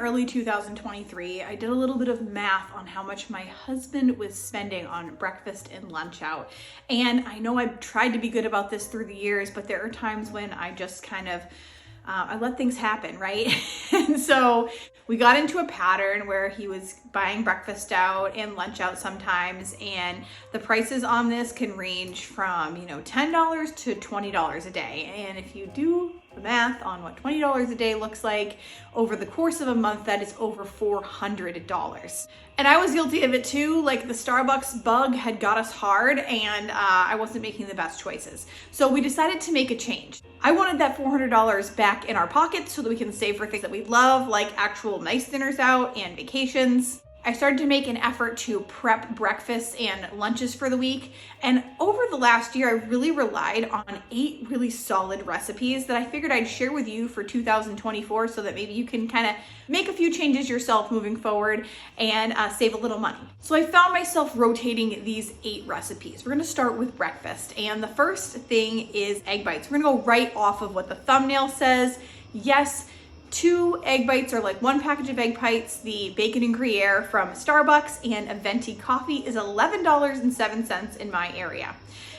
early 2023, I did a little bit of math on how much my husband was spending on breakfast and lunch out. And I know I've tried to be good about this through the years, but there are times when I just kind of I let things happen, right? And so we got into a pattern where he was buying breakfast out and lunch out sometimes, and the prices on this can range from, $10 to $20 a day. And if you do the math on what $20 a day looks like over the course of a month, that is over $400. And I was guilty of it too. Like, the Starbucks bug had got us hard, and I wasn't making the best choices. So we decided to make a change. I wanted that $400 back in our pockets so that we can save for things that we love, like actual nice dinners out and vacations. I started to make an effort to prep breakfasts and lunches for the week. And over the last year, I really relied on 8 really solid recipes that I figured I'd share with you for 2024 so that maybe you can kind of make a few changes yourself moving forward and save a little money. So I found myself rotating these 8 recipes. We're gonna start with breakfast. And the first thing is egg bites. We're gonna go right off of what the thumbnail says. Yes, 2 egg bites are like 1 package of egg bites. The bacon and Gruyere from Starbucks and a venti coffee is $11.07 in my area.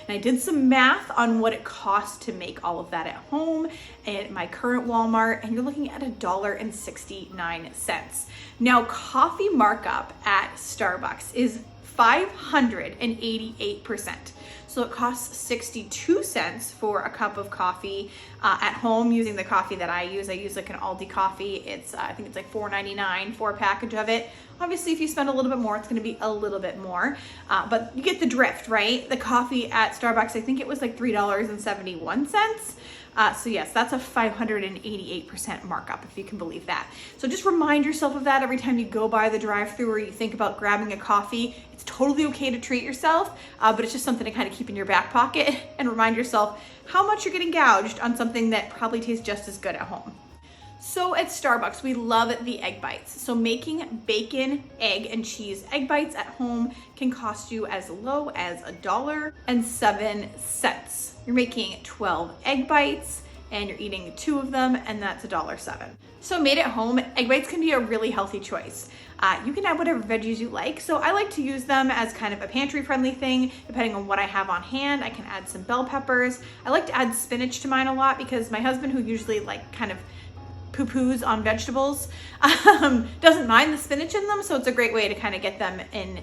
And I did some math on what it costs to make all of that at home at my current Walmart, and you're looking at $1.69. Now, coffee markup at Starbucks is 588%. So it costs 62 cents for a cup of coffee at home using the coffee that I use. I use like an Aldi coffee. It's I think it's like $4.99 for a package of it. Obviously, if you spend a little bit more, it's going to be a little bit more, but you get the drift, right? The coffee at Starbucks, I think it was like $3.71. So yes, that's a 588% markup, if you can believe that. So just remind yourself of that every time you go by the drive-thru or you think about grabbing a coffee. It's totally okay to treat yourself, but it's just something to kind of keep in your back pocket and remind yourself how much you're getting gouged on something that probably tastes just as good at home. So at Starbucks, we love the egg bites. So making bacon, egg, and cheese egg bites at home can cost you as low as $1.07. You're making 12 egg bites and you're eating 2 of them, and that's $1.07. So made at home, egg bites can be a really healthy choice. You can add whatever veggies you like. So I like to use them as kind of a pantry friendly thing, depending on what I have on hand. I can add some bell peppers. I like to add spinach to mine a lot because my husband, who usually kind of poo-poos on vegetables, doesn't mind the spinach in them, so it's a great way to kind of get them in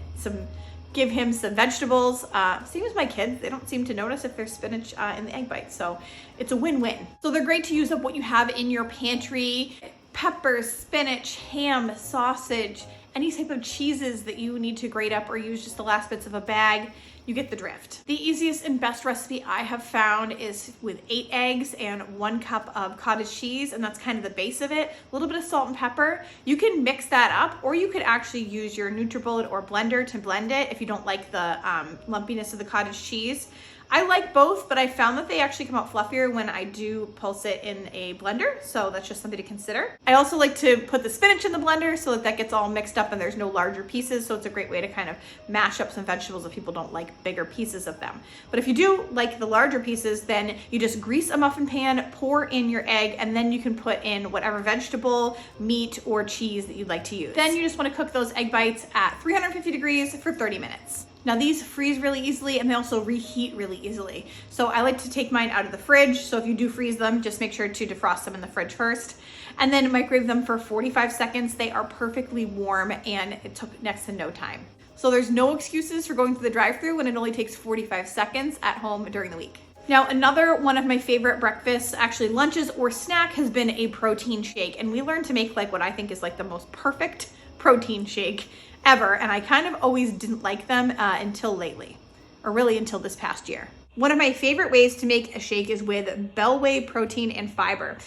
give him some vegetables. Same as my kids, they don't seem to notice if there's spinach in the egg bites, so it's a win-win. So they're great to use up what you have in your pantry: peppers, spinach, ham, sausage, any type of cheeses that you need to grate up or use just the last bits of a bag. You get the drift. The easiest and best recipe I have found is with 8 eggs and 1 cup of cottage cheese, and that's kind of the base of it. A little bit of salt and pepper. You can mix that up, or you could actually use your NutriBullet or blender to blend it if you don't like the lumpiness of the cottage cheese. I like both, but I found that they actually come out fluffier when I do pulse it in a blender, so that's just something to consider. I also like to put the spinach in the blender so that gets all mixed up and there's no larger pieces, so it's a great way to kind of mash up some vegetables if people don't like bigger pieces of them. But if you do like the larger pieces, then you just grease a muffin pan, pour in your egg, and then you can put in whatever vegetable, meat, or cheese that you'd like to use. Then you just want to cook those egg bites at 350 degrees for 30 minutes. Now, these freeze really easily and they also reheat really easily. So I like to take mine out of the fridge. So if you do freeze them, just make sure to defrost them in the fridge first and then microwave them for 45 seconds. They are perfectly warm and it took next to no time. So there's no excuses for going to the drive-thru when it only takes 45 seconds at home during the week. Now, another one of my favorite breakfasts, actually lunches or snack, has been a protein shake. And we learned to make like what I think is like the most perfect protein shake ever, and I kind of always didn't like them until lately, or really until this past year. One of my favorite ways to make a shake is with Bellway protein and fiber.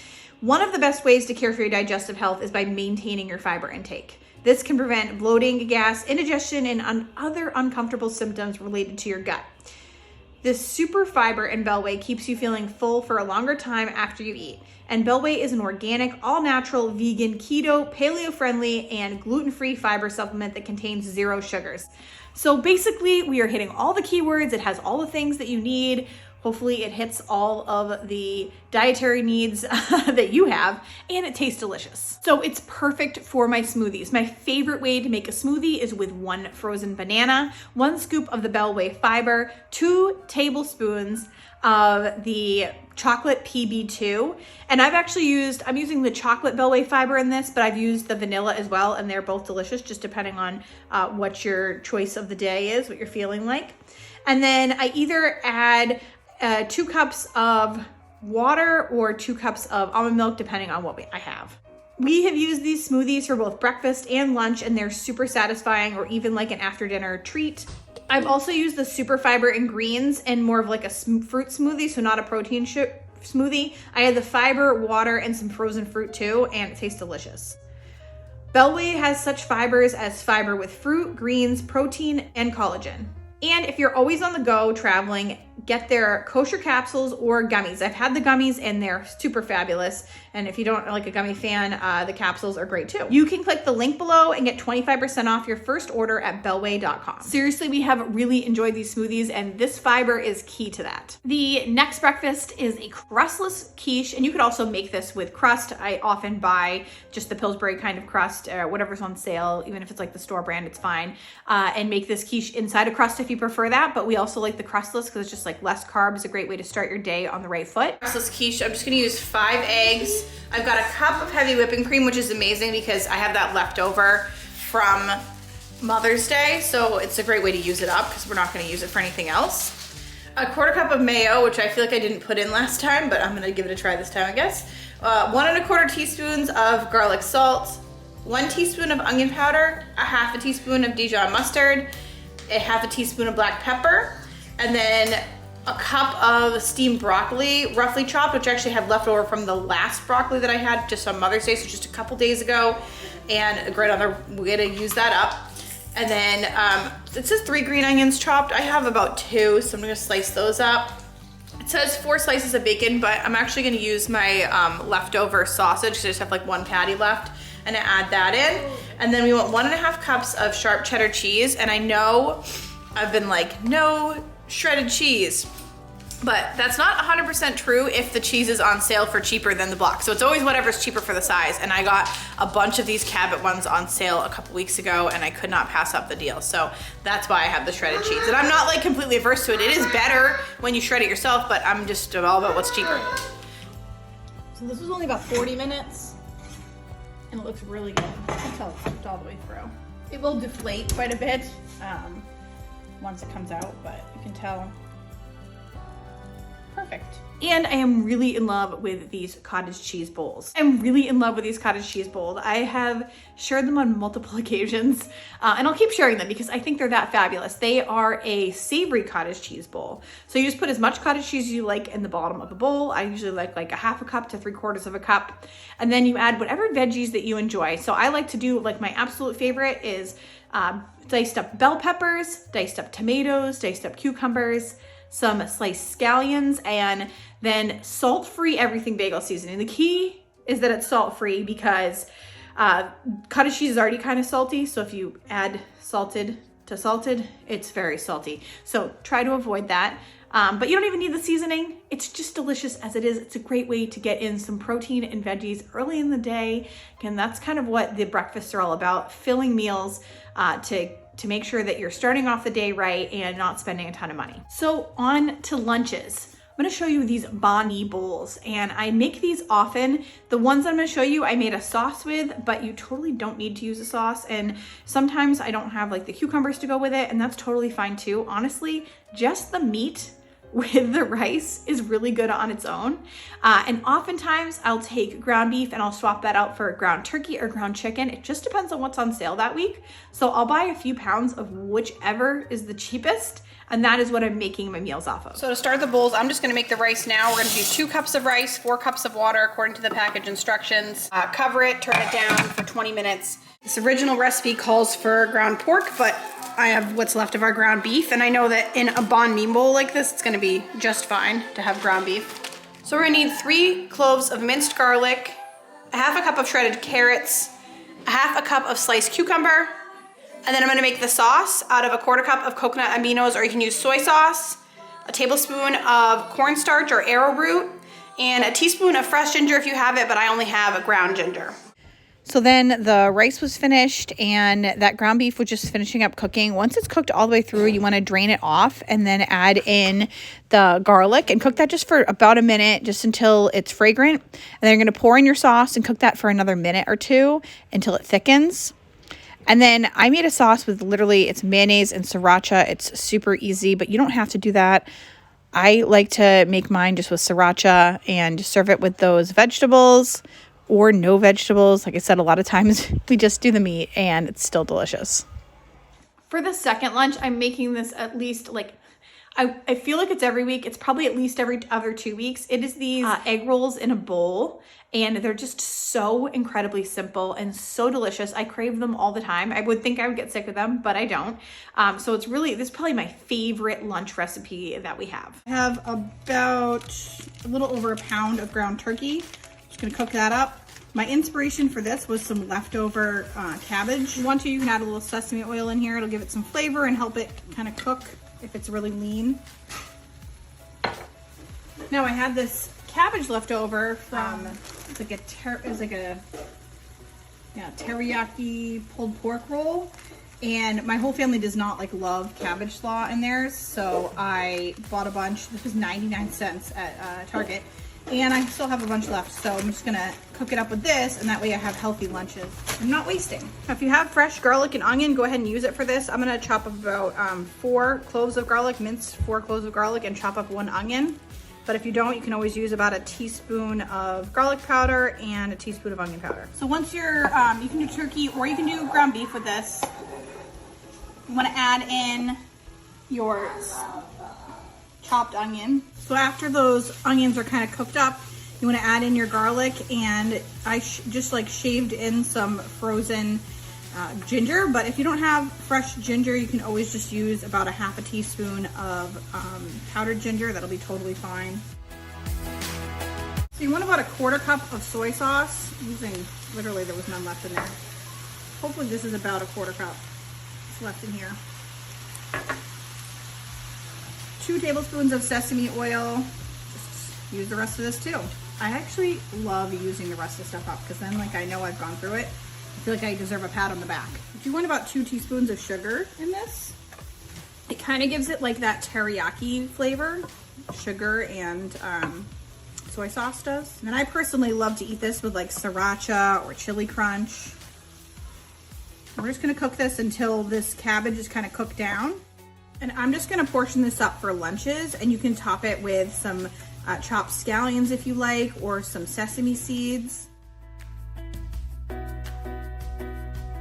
One of the best ways to care for your digestive health is by maintaining your fiber intake. This can prevent bloating, gas, indigestion, and other uncomfortable symptoms related to your gut. This super fiber in Bellway keeps you feeling full for a longer time after you eat. And Bellway is an organic, all-natural, vegan, keto, paleo-friendly, and gluten-free fiber supplement that contains 0 sugars. So basically, we are hitting all the keywords. It has all the things that you need. Hopefully, it hits all of the dietary needs that you have, and it tastes delicious. So it's perfect for my smoothies. My favorite way to make a smoothie is with 1 frozen banana, 1 scoop of the Bellway fiber, 2 tablespoons of the chocolate PB2. And I'm using the chocolate Bellway fiber in this, but I've used the vanilla as well, and they're both delicious, just depending on what your choice of the day is, what you're feeling like. And then I either add 2 cups of water or 2 cups of almond milk, depending on what I have. We have used these smoothies for both breakfast and lunch, and they're super satisfying, or even like an after dinner treat. I've also used the super fiber and greens and more of like a fruit smoothie, so not a protein smoothie. I had the fiber, water, and some frozen fruit too, and it tastes delicious. Bellway has such fibers as fiber with fruit, greens, protein, and collagen. And if you're always on the go traveling, get their kosher capsules or gummies. I've had the gummies and they're super fabulous. And if you don't like a gummy fan, the capsules are great too. You can click the link below and get 25% off your first order at bellway.com. Seriously, we have really enjoyed these smoothies, and this fiber is key to that. The next breakfast is a crustless quiche, and you could also make this with crust. I often buy just the Pillsbury kind of crust, whatever's on sale, even if it's like the store brand, it's fine. And make this quiche inside a crust if you prefer that, but we also like the crustless because it's just like less carbs, a great way to start your day on the right foot. Crustless quiche, I'm just gonna use 5 eggs. I've got a cup of heavy whipping cream, which is amazing because I have that left over from Mother's Day, so it's a great way to use it up because we're not gonna use it for anything else. A 1/4 cup of mayo, which I feel like I didn't put in last time, but I'm gonna give it a try this time, I guess. 1 1/4 teaspoons of garlic salt, 1 teaspoon of onion powder, a 1/2 teaspoon of Dijon mustard, a 1/2 teaspoon of black pepper, and then a cup of steamed broccoli, roughly chopped, which I actually had left over from the last broccoli that I had just on Mother's Day, so just a couple days ago, and a great other way to use that up. And then it says 3 green onions chopped. I have about 2, so I'm gonna slice those up. It says 4 slices of bacon, but I'm actually gonna use my leftover sausage, because I just have like 1 patty left, and add that in. And then we want 1 1/2 cups of sharp cheddar cheese, and I know I've been like, no shredded cheese, but that's not 100% true if the cheese is on sale for cheaper than the block. So it's always whatever's cheaper for the size. And I got a bunch of these Cabot ones on sale a couple weeks ago, and I could not pass up the deal. So that's why I have the shredded cheese. And I'm not like completely averse to it. It is better when you shred it yourself, but I'm just all about what's cheaper. So this was only about 40 minutes, and it looks really good. I can tell it's cooked all the way through. It will deflate quite a bit once it comes out, but you can tell. Perfect. And I am really in love with these cottage cheese bowls. I'm really in love with these cottage cheese bowls. I have shared them on multiple occasions, and I'll keep sharing them because I think they're that fabulous. They are a savory cottage cheese bowl. So you just put as much cottage cheese as you like in the bottom of the bowl. I usually like a 1/2 cup to 3/4 cup. And then you add whatever veggies that you enjoy. So I like to do, like, my absolute favorite is diced up bell peppers, diced up tomatoes, diced up cucumbers, some sliced scallions, and then salt-free everything bagel seasoning. The key is that it's salt-free because cottage cheese is already kind of salty, so if you add salted to salted, it's very salty. So try to avoid that. But you don't even need the seasoning. It's just delicious as it is. It's a great way to get in some protein and veggies early in the day. Again, that's kind of what the breakfasts are all about, filling meals to make sure that you're starting off the day right and not spending a ton of money. So on to lunches. I'm gonna show you these banh mi bowls, and I make these often. The ones I'm gonna show you, I made a sauce with, but you totally don't need to use a sauce. And sometimes I don't have like the cucumbers to go with it, and that's totally fine too. Honestly, just the meat with the rice is really good on its own. And oftentimes I'll take ground beef and I'll swap that out for ground turkey or ground chicken. It just depends on what's on sale that week. So I'll buy a few pounds of whichever is the cheapest, and that is what I'm making my meals off of. So to start the bowls, I'm just gonna make the rice now. We're gonna do 2 cups of rice, 4 cups of water, according to the package instructions. Cover it, turn it down for 20 minutes. This original recipe calls for ground pork, but I have what's left of our ground beef, and I know that in a banh mi bowl like this, it's gonna be just fine to have ground beef. So we're gonna need 3 cloves of minced garlic, a 1/2 cup of shredded carrots, a 1/2 cup of sliced cucumber, and then I'm gonna make the sauce out of a 1/4 cup of coconut aminos, or you can use soy sauce, a tablespoon of cornstarch or arrowroot, and a teaspoon of fresh ginger if you have it, but I only have a ground ginger. So then the rice was finished and that ground beef was just finishing up cooking. Once it's cooked all the way through, you want to drain it off and then add in the garlic and cook that just for about a minute, just until it's fragrant. And then you're going to pour in your sauce and cook that for another minute or two until it thickens. And then I made a sauce with literally, it's mayonnaise and sriracha. It's super easy, but you don't have to do that. I like to make mine just with sriracha and serve it with those vegetables or no vegetables. Like I said, a lot of times we just do the meat and it's still delicious. For the second lunch, I'm making this at least like, I feel like it's every week. It's probably at least every other 2 weeks. It is these egg rolls in a bowl, and they're just so incredibly simple and so delicious. I crave them all the time. I would think I would get sick of them, but I don't. So it's really, this is probably my favorite lunch recipe that we have. I have about a little over a pound of ground turkey. Just gonna cook that up. My inspiration for this was some leftover cabbage. If you want to, you can add a little sesame oil in here. It'll give it some flavor and help it kind of cook if it's really lean. Now I had this cabbage left over from it's like a teriyaki pulled pork roll, and my whole family does not like love cabbage slaw in theirs, so I bought a bunch. This was 99 cents at Target, and I still have a bunch left, so I'm just gonna cook it up with this, and that way I have healthy lunches I'm not wasting. Now, if you have fresh garlic and onion, go ahead and use it for this. I'm gonna chop up about 4 cloves of garlic, mince 4 cloves of garlic, and chop up 1 onion. But if you don't, you can always use about a teaspoon of garlic powder and a teaspoon of onion powder. So once you're, you can do turkey or you can do ground beef with this. You wanna add in your chopped onion. So after those onions are kind of cooked up, you want to add in your garlic, and I just like shaved in some frozen ginger, but if you don't have fresh ginger, you can always just use about a half a teaspoon of powdered ginger. That'll be totally fine. So you want about a 1/4 cup of soy sauce. Literally there was none left in there. Hopefully this is about a 1/4 cup. It's left in here. 2 tablespoons of sesame oil. Just use the rest of this too. I actually love using the rest of the stuff up because then like I know I've gone through it. I feel like I deserve a pat on the back. If you want about 2 teaspoons of sugar in this, it kind of gives it like that teriyaki flavor. Sugar and soy sauce does. And then I personally love to eat this with like sriracha or chili crunch. We're just gonna cook this until this cabbage is kind of cooked down. And I'm just gonna portion this up for lunches, and you can top it with some chopped scallions if you like, or some sesame seeds.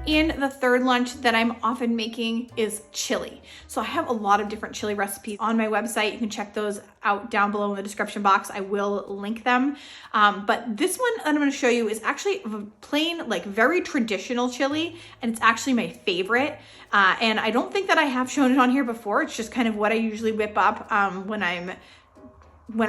And the third lunch that I'm often making is chili. So I have a lot of different chili recipes on my website. You can check those out down below in the description box. I will link them. But this one that I'm gonna show you is actually a plain, like very traditional chili, and it's actually my favorite. And I don't think that I have shown it on here before. It's just kind of what I usually whip up when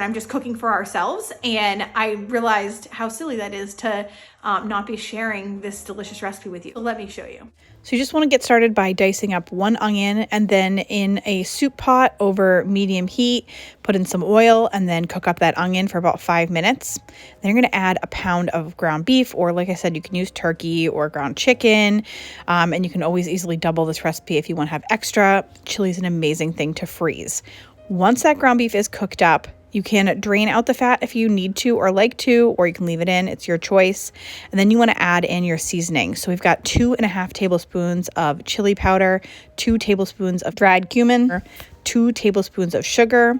I'm just cooking for ourselves. And I realized how silly that is to not be sharing this delicious recipe with you. So let me show you. So you just want to get started by dicing up 1 onion, and then in a soup pot over medium heat, put in some oil and then cook up that onion for about 5 minutes. Then you're going to add a pound of ground beef, or like I said, you can use turkey or ground chicken. And you can always easily double this recipe if you want to have extra. Chili is an amazing thing to freeze. Once that ground beef is cooked up, you can drain out the fat if you need to or like to, or you can leave it in. It's your choice. And then you want to add in your seasoning. So we've got 2.5 tablespoons of chili powder, 2 tablespoons of dried cumin, 2 tablespoons of sugar,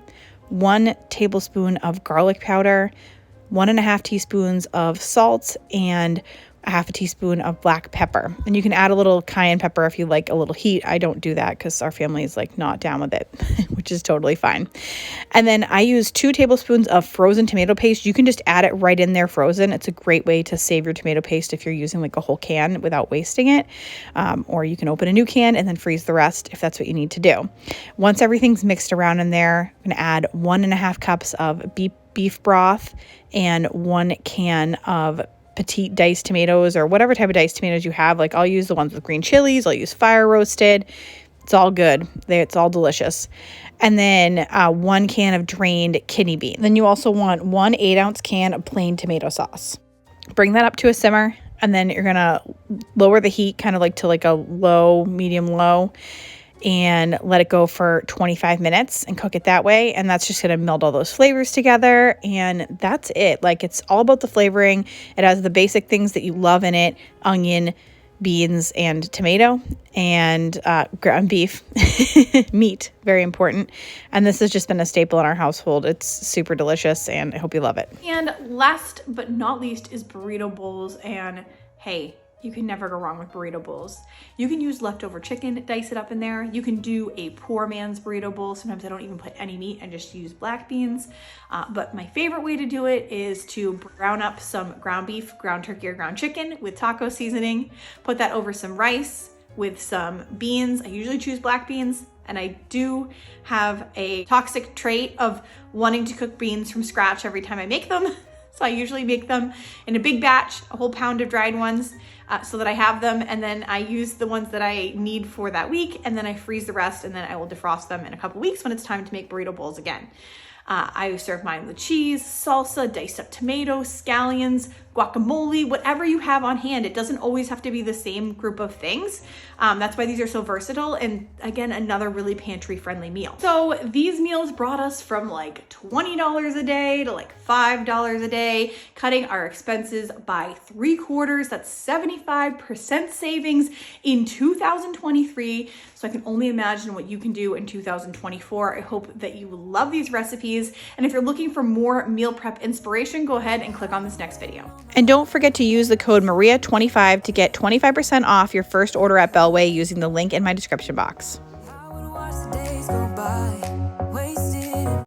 1 tablespoon of garlic powder, 1.5 teaspoons of salt, and a half a teaspoon of black pepper. And you can add a little cayenne pepper if you like a little heat. I don't do that because our family is like not down with it, which is totally fine. And then I use 2 tablespoons of frozen tomato paste. You can just add it right in there frozen. It's a great way to save your tomato paste if you're using like a whole can without wasting it. Or you can open a new can and then freeze the rest if that's what you need to do. Once everything's mixed around in there, I'm going to add 1.5 cups of beef broth and 1 can of petite diced tomatoes, or whatever type of diced tomatoes you have. Like I'll use the ones with green chilies. I'll use fire roasted. It's all good. It's all delicious. And then 1 can of drained kidney beans. Then you also want 1 8-ounce can of plain tomato sauce. Bring that up to a simmer, and then you're going to lower the heat kind of like to like a low, medium low, and let it go for 25 minutes and cook it that way. And that's just going to meld all those flavors together. And that's it. Like, it's all about the flavoring. It has the basic things that you love in it: onion, beans, and tomato, and ground beef, meat, very important. And this has just been a staple in our household. It's super delicious, and I hope you love it. And last but not least is burrito bowls. And hey, you can never go wrong with burrito bowls. You can use leftover chicken, dice it up in there. You can do a poor man's burrito bowl. Sometimes I don't even put any meat and just use black beans. But my favorite way to do it is to brown up some ground beef, ground turkey, or ground chicken with taco seasoning. Put that over some rice with some beans. I usually choose black beans. And I do have a toxic trait of wanting to cook beans from scratch every time I make them. So I usually make them in a big batch, a whole pound of dried ones, so that I have them. And then I use the ones that I need for that week. And then I freeze the rest, and then I will defrost them in a couple weeks when it's time to make burrito bowls again. I serve mine with cheese, salsa, diced up tomatoes, scallions, guacamole, whatever you have on hand. It doesn't always have to be the same group of things. That's why these are so versatile. And again, another really pantry friendly meal. So these meals brought us from like $20 a day to like $5 a day, cutting our expenses by 3/4. That's 75% savings in 2023. So I can only imagine what you can do in 2024. I hope that you love these recipes. And if you're looking for more meal prep inspiration, go ahead and click on this next video. And don't forget to use the code Maria25 to get 25% off your first order at Bellway using the link in my description box. I would watch the days go by.